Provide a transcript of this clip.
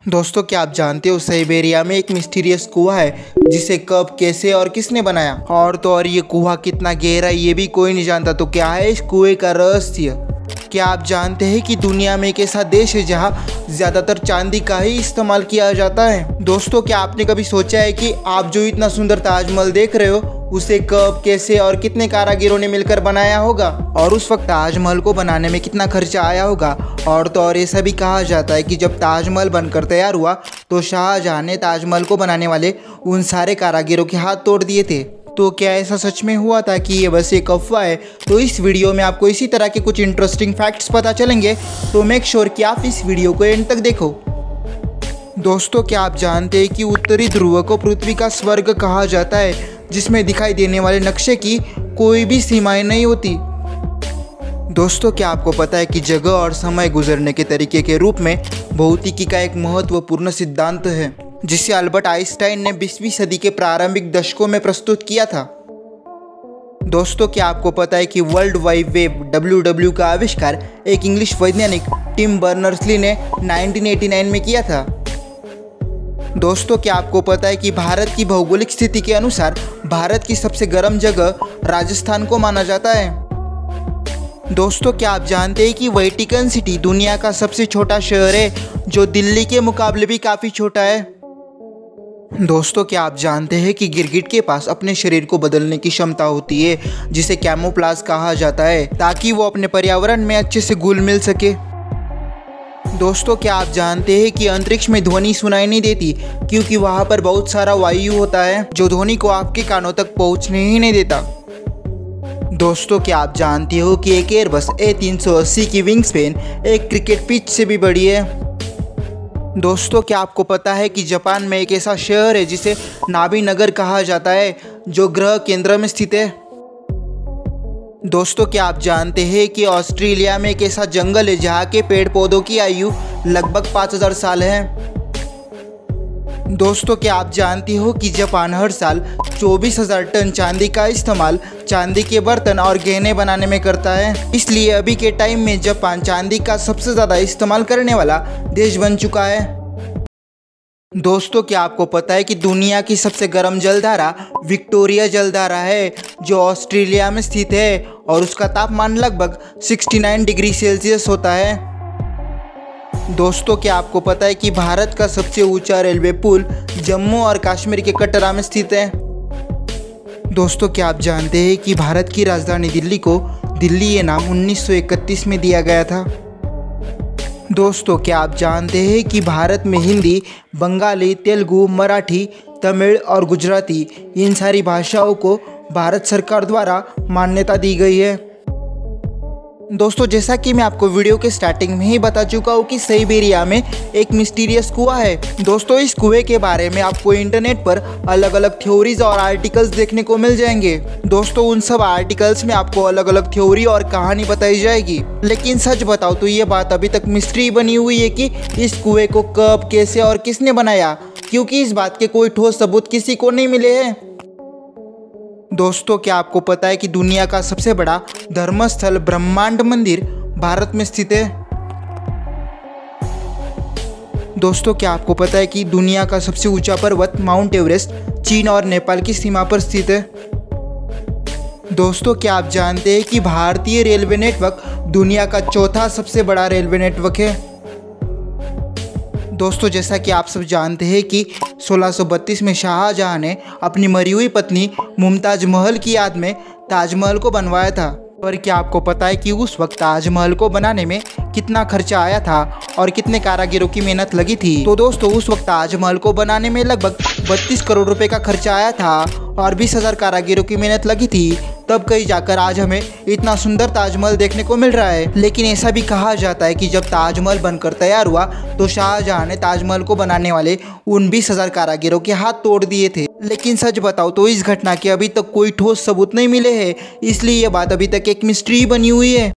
दोस्तों, क्या आप जानते हो साइबेरिया में एक मिस्टीरियस कुआं है जिसे कब, कैसे और किसने बनाया। और तो और ये कुआं कितना गहरा है ये भी कोई नहीं जानता। तो क्या है इस कुएं का रहस्य? क्या आप जानते हैं कि दुनिया में एक ऐसा देश है जहां ज्यादातर चांदी का ही इस्तेमाल किया जाता है। दोस्तों, क्या आपने कभी सोचा है कि आप जो इतना सुंदर ताजमहल देख रहे हो उसे कब, कैसे और कितने कारीगरों ने मिलकर बनाया होगा, और उस वक्त ताजमहल को बनाने में कितना खर्चा आया होगा। और तो और ऐसा भी कहा जाता है कि जब ताजमहल बनकर तैयार हुआ तो शाहजहां ने ताजमहल को बनाने वाले उन सारे कारीगरों के हाथ तोड़ दिए थे। तो क्या ऐसा सच में हुआ था कि ये बस एक अफवाह है? तो इस वीडियो में आपको इसी तरह के कुछ इंटरेस्टिंग फैक्ट्स पता चलेंगे, तो मेक श्योर कि आप इस वीडियो को एंड तक देखो। दोस्तों, क्या आप जानते हैं कि उत्तरी ध्रुव को पृथ्वी का स्वर्ग कहा जाता है, जिसमें दिखाई देने वाले नक्शे की कोई भी सीमाएं नहीं होती। दोस्तों, क्या आपको पता है कि जगह और समय गुजरने के तरीके के रूप में भौतिकी का एक महत्वपूर्ण सिद्धांत है, जिसे अल्बर्ट आइंस्टाइन ने 20वीं सदी के प्रारंभिक दशकों में प्रस्तुत किया था। दोस्तों, क्या आपको पता है कि वर्ल्ड वाइड वेब WW का आविष्कार एक इंग्लिश वैज्ञानिक टिम बर्नर्स-ली ने 1989 में किया था। दोस्तों, क्या आपको पता है कि भारत की भौगोलिक स्थिति के अनुसार भारत की सबसे गर्म जगह राजस्थान को माना जाता है। दोस्तों, क्या आप जानते हैं कि वेटिकन सिटी दुनिया का सबसे छोटा शहर है, जो दिल्ली के मुकाबले भी काफ़ी छोटा है। दोस्तों, क्या आप जानते हैं कि गिरगिट के पास अपने शरीर को बदलने की क्षमता होती है, जिसे कैमोफ्लेज कहा जाता है, ताकि वो अपने पर्यावरण में अच्छे से घुल मिल सके। दोस्तों, क्या आप जानते हैं कि अंतरिक्ष में ध्वनि सुनाई नहीं देती, क्योंकि वहाँ पर बहुत सारा वायु होता है जो ध्वनि को आपके कानों तक पहुँचने ही नहीं देता। दोस्तों, क्या आप जानते हो कि एक एयरबस A380 की विंग स्पेन एक क्रिकेट पिच से भी बड़ी है। दोस्तों, क्या आपको पता है कि जापान में एक ऐसा शहर है जिसे नाबी नगर कहा जाता है, जो ग्रह केंद्र में स्थित है। दोस्तों, क्या आप जानते हैं कि ऑस्ट्रेलिया में एक ऐसा जंगल है जहाँ के पेड़ पौधों की आयु लगभग 5000 साल है। दोस्तों, क्या आप जानते हो कि जापान हर साल 24,000 टन चांदी का इस्तेमाल चांदी के बर्तन और गहने बनाने में करता है। इसलिए अभी के टाइम में जापान चांदी का सबसे ज़्यादा इस्तेमाल करने वाला देश बन चुका है। दोस्तों, क्या आपको पता है कि दुनिया की सबसे गर्म जलधारा विक्टोरिया जलधारा है, जो ऑस्ट्रेलिया में स्थित है, और उसका तापमान लगभग 69 डिग्री सेल्सियस होता है। दोस्तों, क्या आपको पता है कि भारत का सबसे ऊंचा रेलवे पुल जम्मू और कश्मीर के कटरा में स्थित है। दोस्तों, क्या आप जानते हैं कि भारत की राजधानी दिल्ली को दिल्ली ये नाम 1931 में दिया गया था। दोस्तों, क्या आप जानते हैं कि भारत में हिंदी, बंगाली, तेलुगु, मराठी, तमिल और गुजराती इन सारी भाषाओं को भारत सरकार द्वारा मान्यता दी गई है। दोस्तों, जैसा कि मैं आपको वीडियो के स्टार्टिंग में ही बता चुका हूँ कि साइबेरिया में एक मिस्टीरियस कुआं है। दोस्तों, इस कुएं के बारे में आपको इंटरनेट पर अलग अलग थ्योरीज और आर्टिकल्स देखने को मिल जाएंगे। दोस्तों, उन सब आर्टिकल्स में आपको अलग अलग थ्योरी और कहानी बताई जाएगी, लेकिन सच बताओ तो ये बात अभी तक मिस्ट्री बनी हुई है कि इस कुएं को कब, कैसे और किसने बनाया, क्योंकि इस बात के कोई ठोस सबूत किसी को नहीं मिले हैं। दोस्तों, क्या आपको पता है कि दुनिया का सबसे बड़ा धर्मस्थल ब्रह्मांड मंदिर भारत में स्थित है? दोस्तों, क्या आपको पता है कि दुनिया का सबसे ऊंचा पर्वत माउंट एवरेस्ट चीन और नेपाल की सीमा पर स्थित है? दोस्तों, क्या आप जानते हैं कि भारतीय रेलवे नेटवर्क दुनिया का चौथा सबसे बड़ा रेलवे नेटवर्क है? दोस्तों, जैसा कि आप सब जानते हैं कि 1632 में शाहजहां ने अपनी मरी हुई पत्नी मुमताज महल की याद में ताजमहल को बनवाया था। और क्या आपको पता है कि उस वक्त ताजमहल को बनाने में कितना खर्चा आया था और कितने कारीगरों की मेहनत लगी थी? तो दोस्तों, उस वक्त ताजमहल को बनाने में लगभग 32 करोड़ रुपए का खर्चा आया था और 20,000 कारीगरों की मेहनत लगी थी। तब कहीं जाकर आज हमें इतना सुंदर ताजमहल देखने को मिल रहा है। लेकिन ऐसा भी कहा जाता है कि जब ताजमहल बनकर तैयार हुआ तो शाहजहां ने ताजमहल को बनाने वाले उन 20,000 कारीगरों के हाथ तोड़ दिए थे। लेकिन सच बताओ तो इस घटना के अभी तक कोई ठोस सबूत नहीं मिले हैं, इसलिए ये बात अभी तक एक मिस्ट्री बनी हुई है।